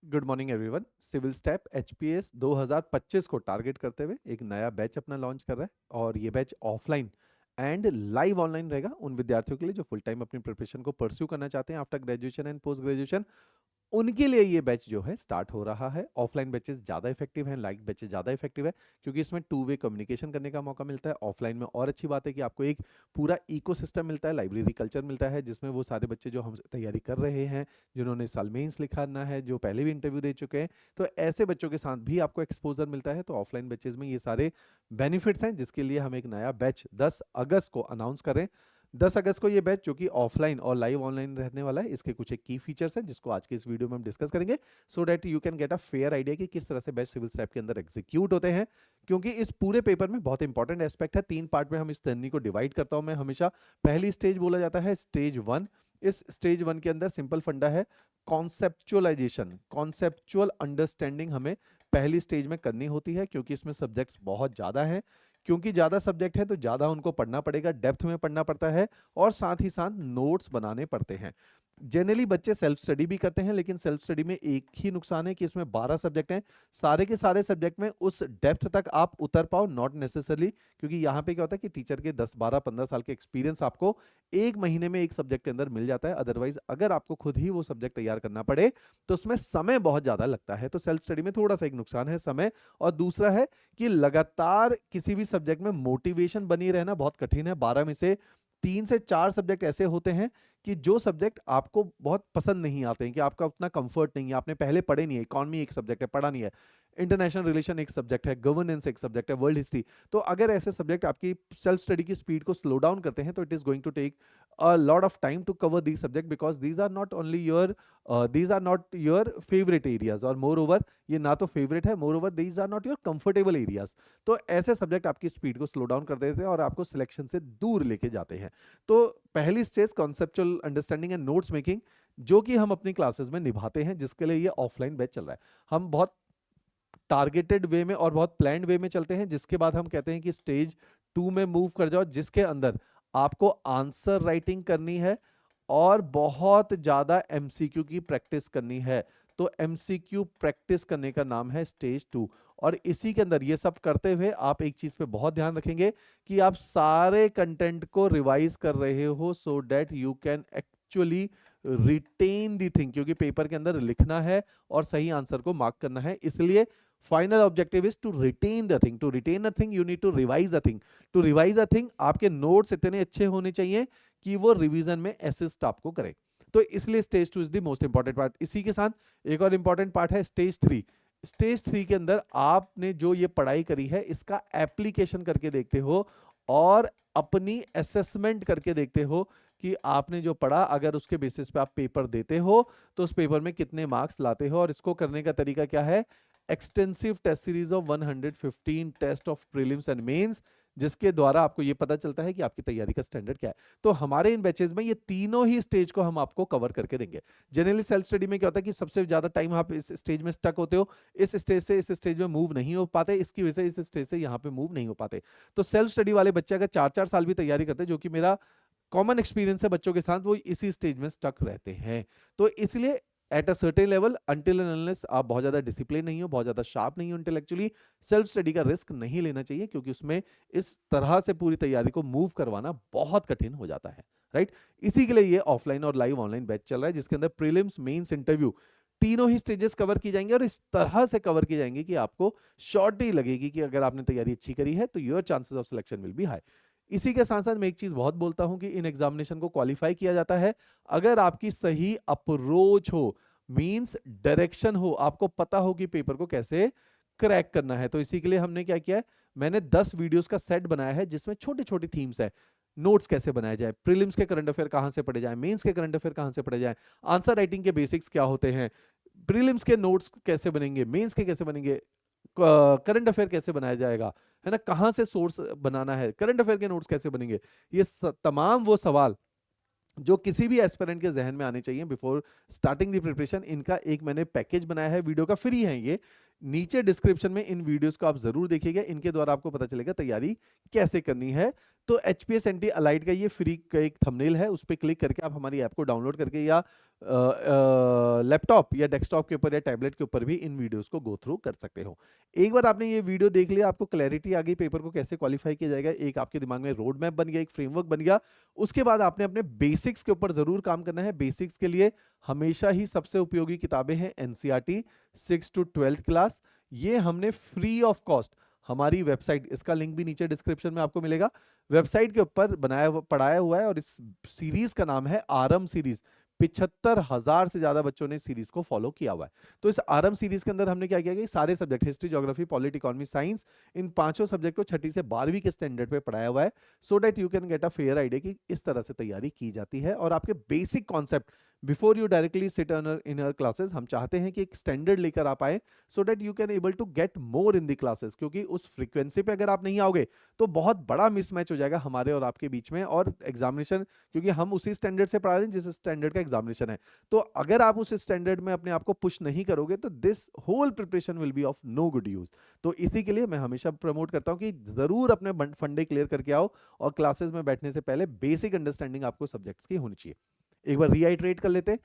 Good morning everyone. Civil step HPS 2025 को target करते हुए एक नया बैच अपना लॉन्च कर रहा है और ये batch offline and live online रहेगा उन विद्यार्थियों के लिए जो फुल टाइम अपनी प्रिपरेशन को परस्यू करना चाहते हैं after graduation and post graduation. उनके लिए ये बैच जो है स्टार्ट हो रहा है। ऑफलाइन बैचेस ज़्यादा इफेक्टिव हैं, लाइव बैचेस ज़्यादा इफेक्टिव है क्योंकि इसमें टू वे कम्युनिकेशन करने का मौका मिलता है। ऑफलाइन में और अच्छी बात है कि आपको एक पूरा इकोसिस्टम मिलता है, लाइब्रेरी कल्चर मिलता है जिसमें वो सारे बच्चे जो हमसे तैयारी कर रहे हैं, जिन्होंने इस साल मेंस लिखाना है, जो पहले भी इंटरव्यू दे चुके हैं, तो ऐसे बच्चों के साथ भी आपको एक्सपोजर मिलता है। तो ऑफलाइन बैचेस में ये सारे बेनिफिट्स हैं जिसके लिए हम एक नया बैच 10 अगस्त को अनाउंस करें। 10 अगस्त को ये बैच जो कि ऑफलाइन और लाइव ऑनलाइन रहने वाला है, इसके कुछ एक की फीचर्स हैं जिसको आज के इस वीडियो में हम डिस्कस करेंगे सो that you can get a fair idea कि किस तरह से बैच सिविल स्टेप के अंदर एग्जीक्यूट होते हैं। क्योंकि इस पूरे पेपर में बहुत इंपॉर्टेंट एस्पेक्ट है, 3 पार्ट में हम इस जर्नी को डिवाइड करता हूं मैं हमेशा। पहली स्टेज बोला जाता है स्टेज 1। इस स्टेज 1 के अंदर सिंपल फंडा है कॉन्सेप्चुअलाइजेशन, कॉन्सेप्चुअल अंडरस्टैंडिंग हमें पहली स्टेज में करनी होती है क्योंकि इसमें सब्जेक्ट्स बहुत ज़्यादा हैं। क्योंकि ज़्यादा सब्जेक्ट है तो ज़्यादा उनको पढ़ना पड़ेगा, डेप्थ में पढ़ना पड़ता है और साथ ही साथ नोट्स बनाने पड़ते हैं। जनरली बच्चे सेल्फ स्टडी भी करते हैं लेकिन सेल्फ स्टडी में एक ही नुकसान है कि इसमें 12 सब्जेक्ट हैं। सारे के सारे सब्जेक्ट में उस डेप्थ तक आप उतर पाओ नॉट नेसेसरली, क्योंकि यहाँ पे क्या होता है कि टीचर के 10 12 15 साल के एक्सपीरियंस आपको एक महीने में एक सब्जेक्ट के अंदर मिल जाता है। अदरवाइज अगर आपको खुद ही वो सब्जेक्ट तैयार करना पड़े तो उसमें समय बहुत ज़्यादा लगता है। तो सेल्फ स्टडी में थोड़ा सा एक नुकसान है समय, और दूसरा है कि लगातार किसी भी सब्जेक्ट में मोटिवेशन बनी रहना बहुत कठिन है। 12 में से 3 से 4 सब्जेक्ट ऐसे होते हैं कि जो सब्जेक्ट आपको बहुत पसंद नहीं आते हैं, कि आपका उतना कंफर्ट नहीं है, आपने पहले पढ़े नहीं है। इकोनॉमी एक सब्जेक्ट है, पढ़ा नहीं है। इंटरनेशनल रिलेशन एक सब्जेक्ट है, गवर्नेंस एक सब्जेक्ट है, वर्ल्ड हिस्ट्री। तो अगर ऐसे सब्जेक्ट आपकी सेल्फ स्टडी की स्पीड को स्लो डाउन करते हैं तो it is going to take a lot of time to cover these subject because these are not only your these are not your favourite areas, और moreover ये ना तो favourite है, moreover these are not your comfortable areas. तो ऐसे subject आपकी speed को slow down कर देते हैं और आपको सिलेक्शन से दूर लेके जाते हैं। तो पहली stage conceptual understanding and notes making, जो कि हम अपनी क्लासेस में निभाते हैं, जिसके लिए ये ऑफलाइन बैच चल रहा है। हम बहुत टारगेटेड वे में और बहुत प्लान्ड वे में चलते हैं, जिसके बाद हम कहते हैं कि स्टेज 2 में मूव कर जाओ, जिसके अंदर आपको आंसर राइटिंग करनी है और बहुत ज्यादा एमसीक्यू की प्रैक्टिस करनी है। तो एमसीक्यू प्रैक्टिस करने का नाम है स्टेज 2। और इसी के अंदर ये सब करते हुए आप एक चीज पे बहुत ध्यान रखेंगे कि आप सारे कंटेंट को रिवाइज कर रहे हो so that you can actually retain the thing, क्योंकि पेपर के अंदर लिखना है और सही आंसर को मार्क करना है। इसलिए final objective is to retain the thing. To retain a thing you need to revise a thing. To revise a thing आपके नोट्स इतने अच्छे होने चाहिए कि वो रिवीजन में असिस्ट आपको करे। तो इसलिए stage 2 is the most important part. इसी के साथ एक और इंपॉर्टेंट पार्ट है स्टेज 3। स्टेज 3 के अंदर आपने जो ये पढ़ाई करी है इसका एप्लीकेशन करके देखते हो और अपनी असेसमेंट करके देखते हो कि आपने जो पढ़ा अगर उसके बेसिस पे आप पेपर देते हो तो उस पेपर में कितने मार्क्स लाते हो। और इसको करने का तरीका क्या है? Extensive test series of 115 test of prelims and mains, जिसके द्वारा आपको ये पता चलता है कि आपकी तैयारी का स्टैंडर्ड क्या है। तो हमारे इन बैचेस में ये तीनों ही स्टेज को हम आपको कवर करके देंगे। जनरली सेल्फ स्टडी में क्या होता है कि सबसे ज्यादा टाइम आप इस स्टेज में स्टक होते हो, इस स्टेज से इस स्टेज में मूव नहीं हो पाते, इसकी वजह से इस स्टेज से यहाँ पे मूव नहीं हो पाते। तो सेल्फ स्टडी वाले बच्चे अगर 4 4 साल भी तैयारी करते हैं, जो कि मेरा कॉमन एक्सपीरियंस है बच्चों के साथ, वो इसी स्टेज में स्टक रहते हैं। तो इसलिए at a certain level until and unless आप बहुत ज्यादा डिसिप्लिन नहीं हो, बहुत ज्यादा शार्प नहीं हो इंटेलेक्चुअली, सेल्फ स्टडी का रिस्क नहीं लेना चाहिए क्योंकि उसमें इस तरह से पूरी तैयारी को मूव करवाना बहुत कठिन हो जाता है। राइट? इसी के लिए ये ऑफलाइन और लाइव ऑनलाइन बैच चल रहा है जिसके अंदर प्रीलिम्स मेंस इंटरव्यू तीनों ही स्टेजेस कवर की जाएंगे और इस तरह से कवर की जाएंगे कि आपको श्योरिटी लगेगी कि अगर आपने तैयारी अच्छी करी है तो your chances of selection will be high. इसी के साथ साथ मैं एक चीज बहुत बोलता हूं कि इन एग्जामिनेशन को क्वालिफाई किया जाता है अगर आपकी सही अप्रोच हो, मींस डायरेक्शन हो, आपको पता हो कि पेपर को कैसे क्रैक करना है। तो इसी के लिए हमने क्या किया है, मैंने 10 वीडियोस का सेट बनाया है जिसमें छोटी छोटी थीम्स है। नोट्स कैसे बनाए जाए, प्रीलिम्स के करंट अफेयर कहां से पढ़े जाए, मेंस के करंट अफेयर कहां से पढ़े जाए, आंसर राइटिंग के बेसिक्स क्या होते हैं, प्रीलिम्स के नोट्स कैसे बनेंगे, मेंस के कैसे बनेंगे, करंट अफेयर कैसे बनाया जाएगा, है ना, कहां से सोर्स बनाना है, करंट अफेयर के नोट्स कैसे बनेंगे। ये तमाम वो सवाल जो किसी भी एस्पिरेंट के जहन में आने चाहिए बिफोर स्टार्टिंग द प्रिपरेशन, इनका एक मैंने पैकेज बनाया है वीडियो का, फ्री है ये। नीचे डिस्क्रिप्शन में इन वीडियोस को आप जरूर देखिएगा, इनके द्वारा आपको पता चलेगा तैयारी कैसे करनी है। तो एचपीएस एनटी अलाइड का ये फ्री का एक थंबनेल है, उस पर क्लिक करके आप हमारी ऐप को डाउनलोड करके या लैपटॉप या डेस्कटॉप के ऊपर या टैबलेट के ऊपर भी इन वीडियोस को गो थ्रू कर सकते हो। एक बार आपने ये वीडियो देख लिया, आपको क्लैरिटी आ गई पेपर को कैसे क्वालिफाई किया जाएगा, एक आपके दिमाग में रोड मैप बन गया, एक फ्रेमवर्क बन गया। उसके बाद आपने अपने बेसिक्स के ऊपर जरूर काम करना है। बेसिक्स के लिए हमेशा ही सबसे उपयोगी किताबें हैं एनसीईआरटी 6 to 12th क्लास। ये हमने फ्री ऑफ कॉस्ट हमारी वेबसाइट, इसका लिंक भी नीचे डिस्क्रिप्शन में आपको मिलेगा, वेबसाइट के ऊपर पढ़ाया हुआ है। और इस सीरीज का नाम है आरम सीरीज। 75,000 से ज्यादा बच्चों ने सीरीज को फॉलो किया हुआ है। तो इस आरम सीरीज के अंदर हमने क्या किया कि सारे subject history, geography, polity, economy, science, इन पांचों सब्जेक्ट को 6ठी से 12वीं के स्टैंडर्ड पे पढ़ाया हुआ है, सो that you can get a fair idea कि इस तरह से तैयारी की जाती है। और आपके basic concept before you directly sit in our classes, हम चाहते हैं कि एक स्टैंडर्ड लेकर आप आए, so that you can able to get more in the classes. क्योंकि उस फ्रीक्वेंसी पे अगर आप नहीं आओगे तो बहुत बड़ा मिसमैच हो जाएगा हमारे और आपके बीच में, और एग्जामिनेशन, क्योंकि हम उसी स्टैंडर्ड से पढ़ा रहे हैं जिस स्टैंडर्ड का एग्जामिनेशन है। तो अगर आप उस स्टैंडर्ड में अपने आप को पुश नहीं करोगे तो this whole preparation will be of no good use. तो इसी के लिए मैं हमेशा प्रमोट करता हूं कि जरूर अपने फंडे क्लियर करके आओ, और क्लासेस में बैठने से पहले बेसिक अंडरस्टैंडिंग आपको सब्जेक्ट्स की होनी चाहिए। एक बार रीआइट्रेट कर लेते हैं,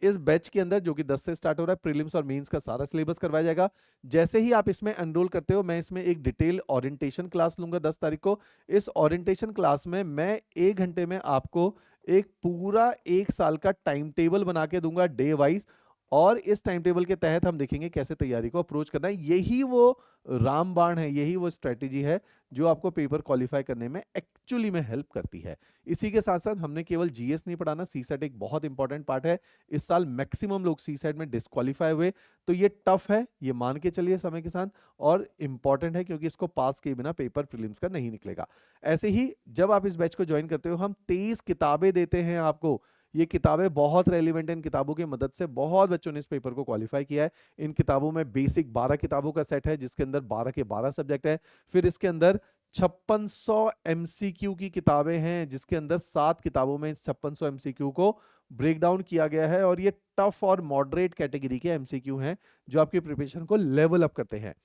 इस बैच के अंदर जो कि 10 से स्टार्ट हो रहा है, प्रीलिम्स और मेंस का सारा सिलेबस करवाया जाएगा। जैसे ही आप इसमें एनरोल करते हो, मैं इसमें एक डिटेल ओरिएंटेशन क्लास लूंगा 10 तारीख को। इस ओरिएंटेशन क्लास में मैं 1 घंटे में आपको एक पूरा 1 साल का टाइम टेबल बना के दूंगा डे वाइज, और इस टाइम टेबल के तहत हम देखेंगे कैसे तैयारी को अप्रोच करना है। यही वो रामबाण है, यही वो स्ट्रेटेजी है जो आपको पेपर क्वालिफाई करने में एक्चुअली में हेल्प करती है। इसी के साथ साथ हमने केवल जीएस नहीं पढ़ाना, सीसेट एक बहुत इंपॉर्टेंट पार्ट है। इस साल मैक्सिमम लोग सीसेट में डिस्क्वालीफाई हुए, तो ये टफ है, ये मान के चलिए समय के साथ, और इंपॉर्टेंट है क्योंकि इसको पास किए बिना पेपर प्रीलिम्स का नहीं निकलेगा। ऐसे ही जब आप इस बैच को ज्वाइन करते हो, हम 23 किताबें देते हैं आपको। ये किताबें बहुत रेलिवेंट हैं, इन किताबों की मदद से बहुत बच्चों ने इस पेपर को क्वालिफाई किया है। इन किताबों में बेसिक 12 किताबों का सेट है, जिसके अंदर 12 के 12 सब्जेक्ट है। फिर इसके अंदर 5600 एमसीक्यू की किताबें हैं, जिसके अंदर 7 किताबों में 5600 एमसीक्यू को ब्रेक डाउन किया गया है, और ये टफ और मॉडरेट कैटेगरी के एमसीक्यू हैं जो आपकी प्रिपरेशन को लेवल अप करते हैं।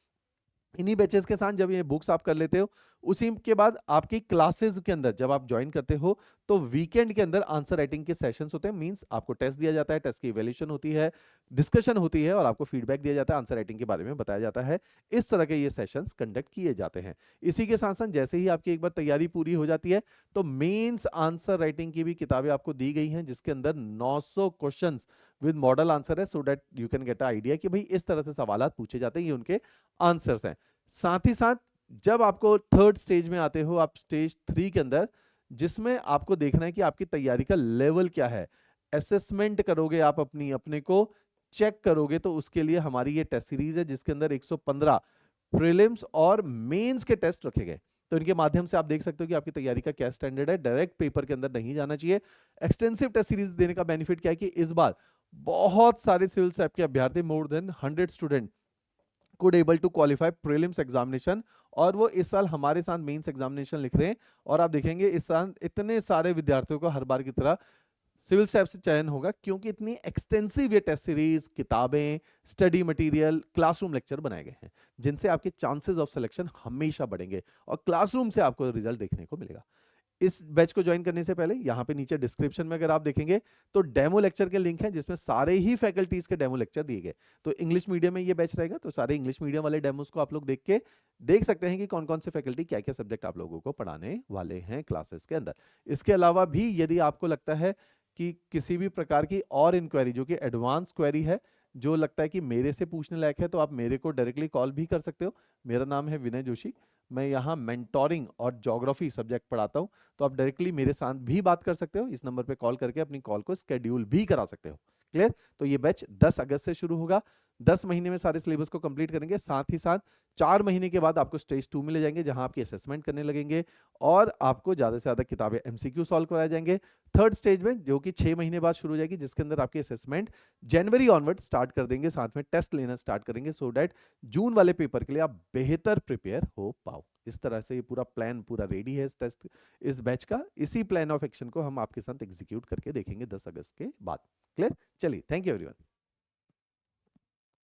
इन्हीं बैचेस के साथ जब ये बुक्स आप कर लेते हो, उसी के बाद आपकी क्लासेस के अंदर जब आप ज्वाइन करते हो, तो वीकेंड के अंदर आंसर राइटिंग के सेशंस होते हैं। मींस आपको टेस्ट दिया जाता है, टेस्ट की इवैल्यूएशन होती है, डिस्कशन होती है, और आपको फीडबैक दिया जाता है, आंसर राइटिंग के बारे में बताया जाता है। इस तरह के ये सेशंस कंडक्ट किए जाते हैं। इसी के साथ साथ जैसे ही आपकी एक बार तैयारी पूरी हो जाती है, तो मेंस आंसर राइटिंग की भी किताबें आपको दी गई हैं, जिसके अंदर 900 क्वेश्चंस विद मॉडल आंसर है, सो that you can get a idea कि भाई इस तरह से सवाल पूछे जाते हैं, ये उनके आंसर्स हैं। साथ ही साथ जब आपको थर्ड स्टेज में आते हो, आप स्टेज 3 के अंदर, जिसमें आपको देखना है कि आपकी तैयारी का लेवल क्या है, असेसमेंट करोगे आप अपने को चेक करोगे। तो उसके लिए हमारी ये टेस्ट सीरीज है, जिसके अंदर 115 प्रीलिम्स और मेंस के टेस्ट रखे गए। तो इनके माध्यम से आप देख सकते हो कि आपकी तैयारी का क्या स्टैंडर्ड है। डायरेक्ट पेपर के अंदर नहीं जाना चाहिए। एक्सटेंसिव टेस्ट सीरीज देने का बेनिफिट क्या है कि इस बार बहुत सारे सिविल सेप के अभ्यर्थी, more than 100 student could able to qualify prelims examination, और वो इस साल हमारे साथ मेंस एग्जामिनेशन लिख रहे हैं। और आप देखेंगे इस साल इतने सारे विद्यार्थियों को हर बार की तरह सिविल सेप से चयन होगा, क्योंकि इतनी एक्सटेंसिव ये टेस्ट सीरीज, किताबें, स्टडी मटेरियल, क्लासरूम लेक्चर बनाए गए हैं, जिनसे आपके चांसेस ऑफ सिलेक्शन हमेशा बढ़ेंगे, और क्लासरूम से आपको रिजल्ट देखने को मिलेगा। इस बैच को ज्वाइन करने से पहले यहाँ पे नीचे डिस्क्रिप्शन में अगर आप देखेंगे तो डेमो लेक्चर के लिंक है, जिसमें सारे ही फैकल्टीज के डेमो लेक्चर दिए गए। तो इंग्लिश मीडियम में ये बैच रहेगा, तो सारे इंग्लिश मीडियम वाले डेमोस को आप लोग देख सकते हैं कि कौन कौन से फैकल्टी क्या क्या सब्जेक्ट आप लोगों को पढ़ाने वाले हैं क्लासेस के अंदर। इसके अलावा भी यदि आपको लगता है कि किसी भी प्रकार की और इंक्वायरी, जो कि एडवांस क्वेरी है, जो लगता है कि मेरे से पूछने लायक है, तो आप मेरे को डायरेक्टली कॉल भी कर सकते हो। मेरा नाम है विनय जोशी, मैं यहाँ मेंटोरिंग और ज्योग्राफी सब्जेक्ट पढ़ाता हूँ। तो आप डायरेक्टली मेरे साथ भी बात कर सकते हो, इस नंबर पे कॉल करके अपनी कॉल को स्केड्यूल भी करा सकते हो। क्लियर? तो ये बैच 10 अगस्त से शुरू होगा। 10 महीने में सारे सिलेबस को कंप्लीट करेंगे। साथ ही साथ 4 महीने के बाद आपको स्टेज 2 में ले जाएंगे, जहां आपकी असेसमेंट करने लगेंगे, और आपको ज्यादा से ज्यादा किताबें एमसीक्यू सॉल्व कराए जाएंगे। थर्ड स्टेज में, जो कि 6 महीने बाद शुरू हो जाएगी, जिसके अंदर आपकी असेसमेंट जनवरी ऑनवर्ड स्टार्ट कर देंगे, साथ में टेस्ट लेना स्टार्ट करेंगे, सो दैट जून वाले पेपर के लिए आप बेहतर प्रिपेयर हो पाओ। इस तरह से ये पूरा प्लान पूरा रेडी है इस बैच का। इसी प्लान ऑफ एक्शन को हम आपके साथ एग्जीक्यूट करके देखेंगे 10 अगस्त के बाद। क्लियर? चलिए, थैंक यू एवरीवन।